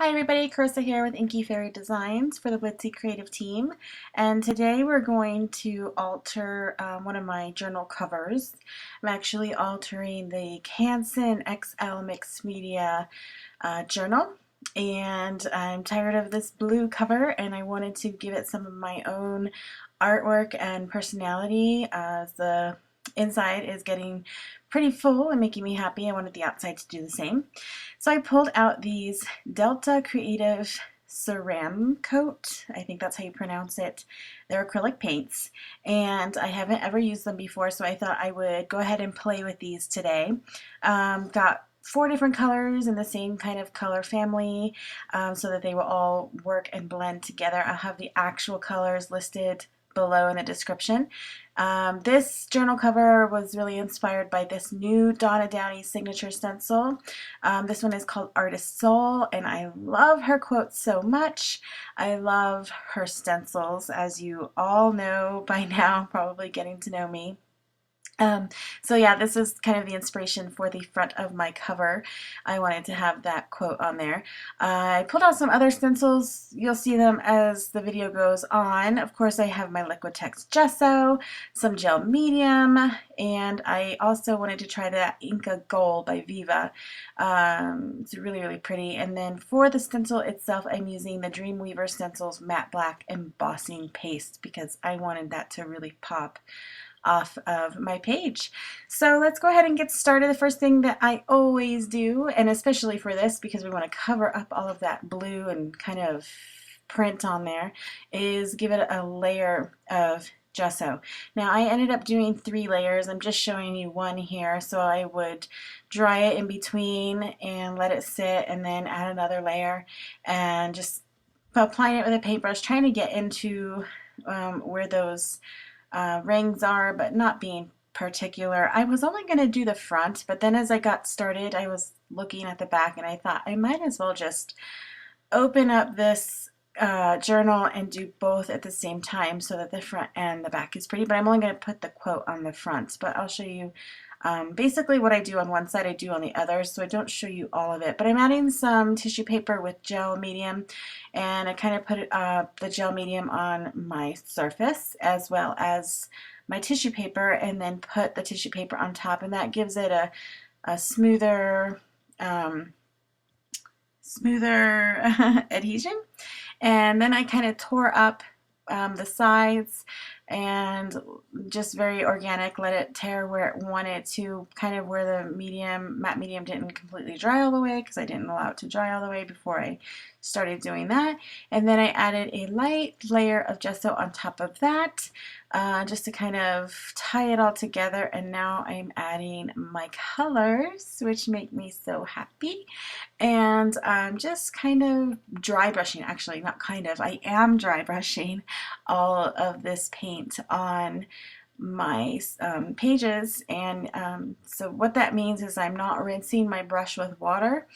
Hi everybody, Carissa here with Inky Fairy Designs for the Blitsy creative team, and today we're going to alter one of my journal covers. I'm actually altering the Canson XL Mixed Media journal, and I'm tired of this blue cover and I wanted to give it some of my own artwork and personality as the inside is getting pretty full and making me happy. I wanted the outside to do the same. So I pulled out these Delta Creative Ceramcoat, I think that's how you pronounce it. They're acrylic paints, and I haven't ever used them before, so I thought I would go ahead and play with these today. Got 4 different colors in the same kind of color family, so that they will all work and blend together. I'll have the actual colors listed below in the description. This journal cover was really inspired by this new Donna Downey signature stencil. This one is called Artist Soul, and I love her quotes so much. I love her stencils, as you all know by now, probably getting to know me. So yeah, this is kind of the inspiration for the front of my cover. I wanted to have that quote on there. I pulled out some other stencils. You'll see them as the video goes on. Of course, I have my Liquitex gesso, some gel medium, and I also wanted to try that Inca Gold by Viva. It's really, really pretty. And then for the stencil itself, I'm using the Dreamweaver Stencils Matte Black Embossing Paste because I wanted that to really pop off of my page. So let's go ahead and get started. The first thing that I always do, and especially for this because we want to cover up all of that blue and kind of print on there, is give it a layer of gesso. Now I ended up doing 3 layers. I'm just showing you one here, so I would dry it in between and let it sit and then add another layer and just applying it with a paintbrush, trying to get into where those rings are, but not being particular. I was only going to do the front, but then as I got started, I was looking at the back and I thought I might as well just open up this journal and do both at the same time so that the front and the back is pretty, but I'm only going to put the quote on the front, but I'll show you basically what I do on one side I do on the other, so I don't show you all of it. But I'm adding some tissue paper with gel medium, and I kind of put the gel medium on my surface as well as my tissue paper, and then put the tissue paper on top, and that gives it a smoother adhesion. And then I kind of tore up the sides and just very organic, let it tear where it wanted to, kind of where the matte medium didn't completely dry all the way because I didn't allow it to dry all the way before I started doing that. And then I added a light layer of gesso on top of that just to kind of tie it all together, and now I'm adding my colors, which make me so happy. And I'm just kind of dry brushing, actually not kind of, I am dry brushing all of this paint on my pages, and so what that means is I'm not rinsing my brush with water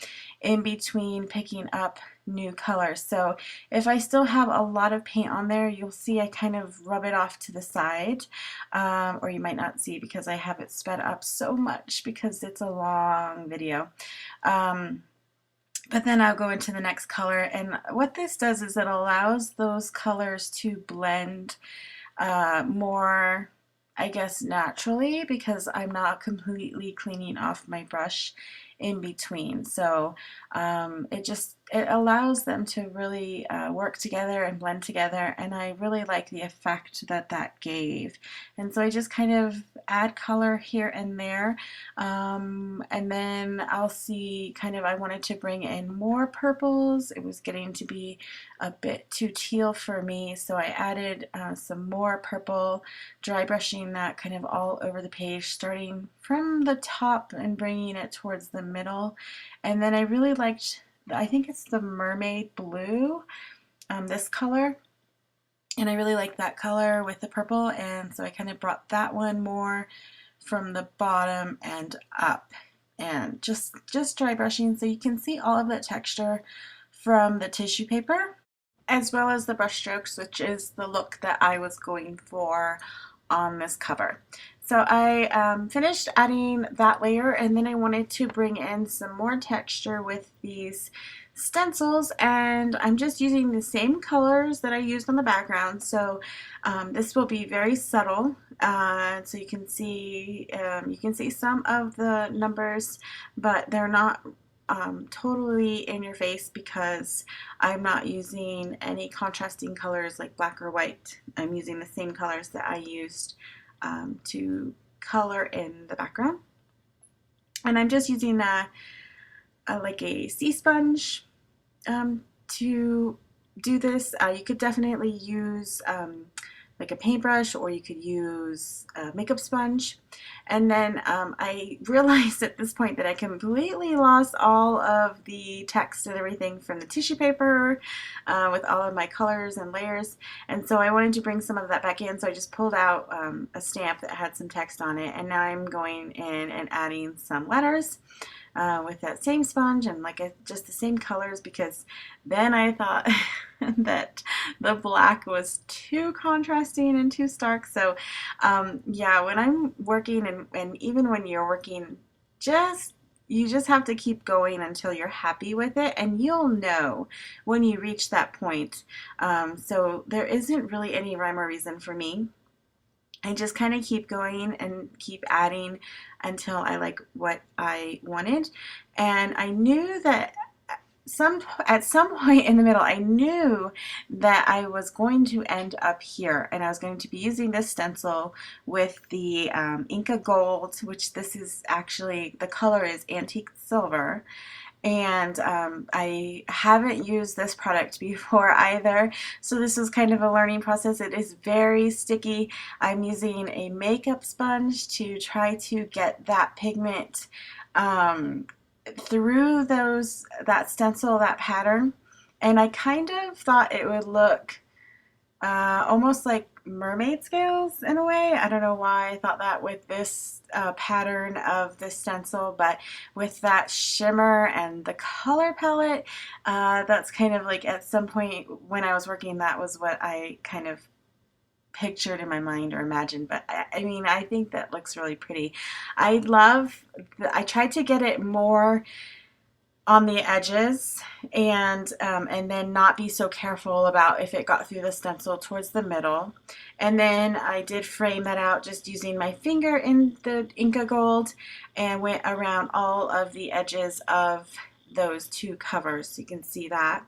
in between picking up new colors. So if I still have a lot of paint on there, you'll see I kind of rub it off to the side, or you might not see because I have it sped up so much because it's a long video. But then I'll go into the next color, and what this does is it allows those colors to blend more, I guess, naturally, because I'm not completely cleaning off my brush in between. So it allows them to really work together and blend together, and I really like the effect that that gave. And so I just kind of add color here and there, and then I'll see kind of, I wanted to bring in more purples. It was getting to be a bit too teal for me, so I added some more purple, dry brushing that kind of all over the page, starting from the top and bringing it towards the middle. And then I really liked, I think it's the Mermaid Blue, this color, and I really like that color with the purple, and so I kind of brought that one more from the bottom and up, and just dry brushing so you can see all of that texture from the tissue paper as well as the brush strokes, which is the look that I was going for on this cover. So I finished adding that layer, and then I wanted to bring in some more texture with these stencils, and I'm just using the same colors that I used on the background. So this will be very subtle, so you can see some of the numbers, but they're not totally in your face because I'm not using any contrasting colors like black or white. I'm using the same colors that I used to color in the background, and I'm just using like a sea sponge to do this. You could definitely use like a paintbrush, or you could use a makeup sponge. And then I realized at this point that I completely lost all of the text and everything from the tissue paper with all of my colors and layers, and so I wanted to bring some of that back in, so I just pulled out a stamp that had some text on it, and now I'm going in and adding some letters with that same sponge and just the same colors, because then I thought that the black was too contrasting and too stark. So yeah, when I'm working, and even when you're working, you just have to keep going until you're happy with it, and you'll know when you reach that point. So there isn't really any rhyme or reason for me. I just kind of keep going and keep adding until I like what I wanted. And I knew that at some point in the middle, I knew that I was going to end up here, and I was going to be using this stencil with the Inca Gold, which this is actually, the color is antique silver. And I haven't used this product before either, so this was kind of a learning process. It is very sticky. I'm using a makeup sponge to try to get that pigment through that stencil, that pattern, and I kind of thought it would look almost like mermaid scales in a way. I don't know why I thought that with this pattern of this stencil, but with that shimmer and the color palette, that's kind of like, at some point when I was working, that was what I kind of pictured in my mind or imagined. But I mean, I think that looks really pretty. I tried to get it more on the edges, and then not be so careful about if it got through the stencil towards the middle. And then I did frame that out just using my finger in the Inca Gold, and went around all of the edges of those two covers, so you can see that.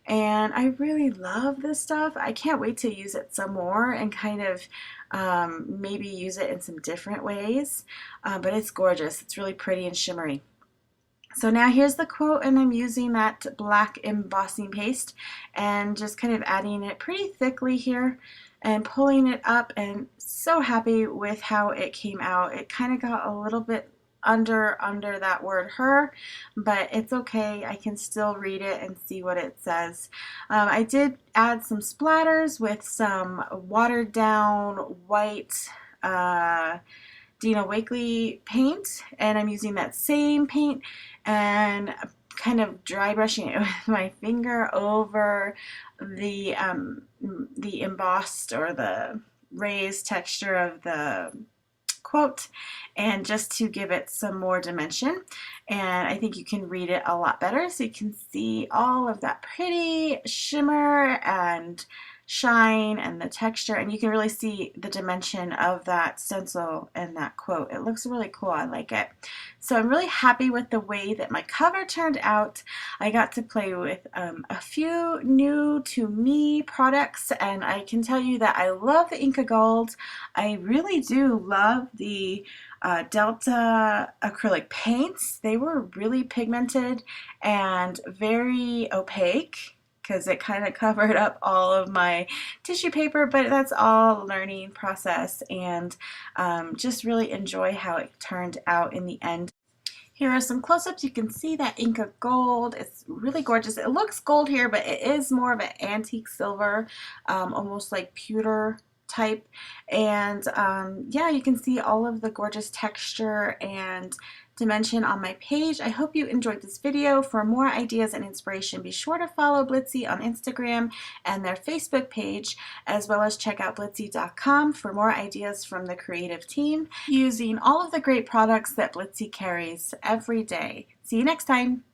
And I really love this stuff. I can't wait to use it some more and kind of maybe use it in some different ways, but it's gorgeous. It's really pretty and shimmery. So now here's the quote, and I'm using that black embossing paste and just kind of adding it pretty thickly here and pulling it up, and so happy with how it came out. It kind of got a little bit under that word her, but it's okay. I can still read it and see what it says. I did add some splatters with some watered down white Dina Wakley paint, and I'm using that same paint and kind of dry brushing it with my finger over the embossed or the raised texture of the quote, and just to give it some more dimension. And I think you can read it a lot better, so you can see all of that pretty shimmer and shine and the texture, and you can really see the dimension of that stencil and that quote. It looks really cool. I like it. So I'm really happy with the way that my cover turned out. I got to play with a few new to me products, and I can tell you that I love the Inca Gold. I really do love the Delta acrylic paints. They were really pigmented and very opaque, because it kind of covered up all of my tissue paper, but that's all a learning process, and just really enjoy how it turned out in the end. Here are some close-ups. You can see that Inca Gold. It's really gorgeous. It looks gold here, but it is more of an antique silver, almost like pewter type. And yeah, you can see all of the gorgeous texture and dimension on my page. I hope you enjoyed this video. For more ideas and inspiration, be sure to follow Blitsy on Instagram and their Facebook page, as well as check out Blitsy.com for more ideas from the creative team using all of the great products that Blitsy carries every day. See you next time.